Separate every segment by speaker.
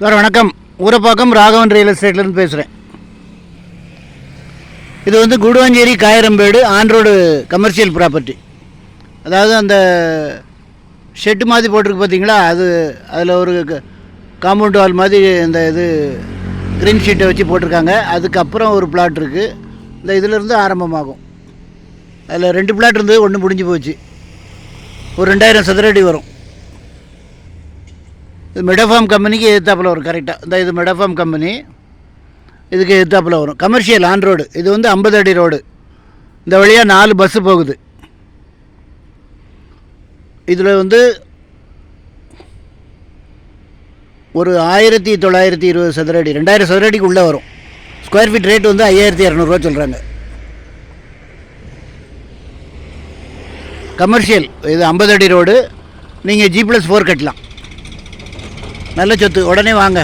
Speaker 1: Sir வணக்கம். Urapakkam Raghavan real எஸ்டேட்லேருந்து பேசுகிறேன். இது வந்து Guduvancheri Kayarambedu on road commercial property. அதாவது அந்த ஷெட்டு மாதிரி போட்டிருக்கு பார்த்தீங்களா, அதில் ஒரு காம்பவுண்ட் வால் மாதிரி இந்த இது க்ரீன் ஷீட்டை வச்சு போட்டிருக்காங்க. அதுக்கப்புறம் ஒரு பிளாட் இருக்குது. இந்த இதிலேருந்து ஆரம்பமாகும். அதில் 2 பிளாட் இருந்தது, ஒன்று முடிஞ்சு போச்சு. ஒரு 2000 சதுரடி வரும். இது மெடாஃபார்ம் கம்பெனிக்கு எதிர்த்தாப்பில் வரும். கரெக்டாக இந்த இது மெடாஃபார்ம் கம்பெனி, இதுக்கு எதிர்த்தாப்பில் வரும். Commercial on road. இது வந்து 50 அடி ரோடு. இந்த வழியாக 4 பஸ்ஸு போகுது. இதில் வந்து ஒரு 1920 சதுரடி, 2000 சதுரடிக்கு உள்ளே வரும். ஸ்கொயர் ஃபீட் ரேட் வந்து 5200 சொல்கிறாங்க. கமர்ஷியல் இது 50 அடி ரோடு. நீங்கள் G+4 கட்டலாம். நல்ல சொத்து. உடனே வாங்க,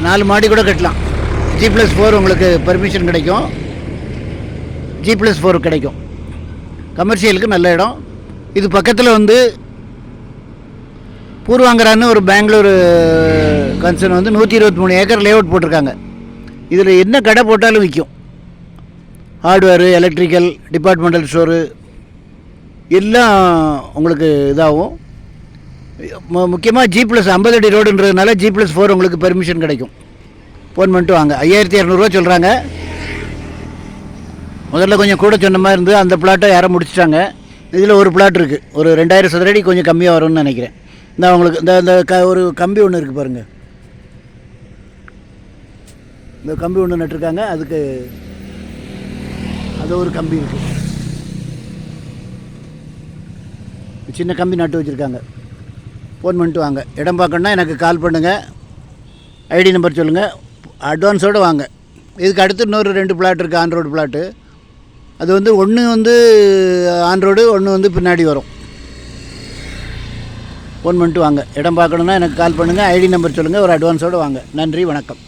Speaker 1: 4 மாடி கூட கட்டலாம். G+4 உங்களுக்கு பர்மிஷன் கிடைக்கும். G+4 கிடைக்கும். கமர்ஷியலுக்கு நல்ல இடம். இது பக்கத்தில் வந்து பூர்வாங்கரான்னு ஒரு பெங்களூர் கன்சர்ன் வந்து 123 ஏக்கர் லேஅவுட் போட்டிருக்காங்க. இதில் என்ன கடை போட்டாலும் விற்கும். ஹார்ட்வேரு, எலக்ட்ரிக்கல், டிபார்ட்மெண்டல் ஸ்டோரு எல்லாம் உங்களுக்கு இதாகும். முக்கியமாக G+50 அடி ரோடுன்றதுனால G+4 உங்களுக்கு பெர்மிஷன் கிடைக்கும். ஃபோன் பண்ணிட்டு வாங்க. 5200 சொல்கிறாங்க. முதல்ல கொஞ்சம் கூட சொன்ன மாதிரி இருந்து அந்த பிளாட்டை யாரை முடிச்சிட்டாங்க. இதில் ஒரு பிளாட் இருக்குது, ஒரு 2000 சதுரடி, கொஞ்சம் கம்மியாக வரும்னு நினைக்கிறேன். இந்த உங்களுக்கு இந்த ஒரு கம்பி ஒன்று இருக்குது பாருங்கள். இந்த கம்பி ஒன்று நட்டுருக்காங்க. அதுக்கு அது ஒரு கம்பி இருக்குது. சின்ன கம்பி நட்டு வச்சுருக்காங்க. ஃபோன் பண்ணிட்டு வாங்க. இடம் பார்க்கணுன்னா எனக்கு கால் பண்ணுங்கள். ஐடி நம்பர் சொல்லுங்கள். அட்வான்ஸோடு வாங்க. இதுக்கு அடுத்து இன்னொரு 2 பிளாட் இருக்குது, ஆன் ரோடு பிளாட்டு. அது வந்து ஒன்று வந்து ஆன் ரோடு, ஒன்று வந்து பின்னாடி வரும். ஃபோன் பண்ணிட்டு வாங்க. இடம் பார்க்கணுன்னா எனக்கு கால் பண்ணுங்கள். ஐடி நம்பர் சொல்லுங்கள். ஒரு அட்வான்ஸோடு வாங்க. நன்றி, வணக்கம்.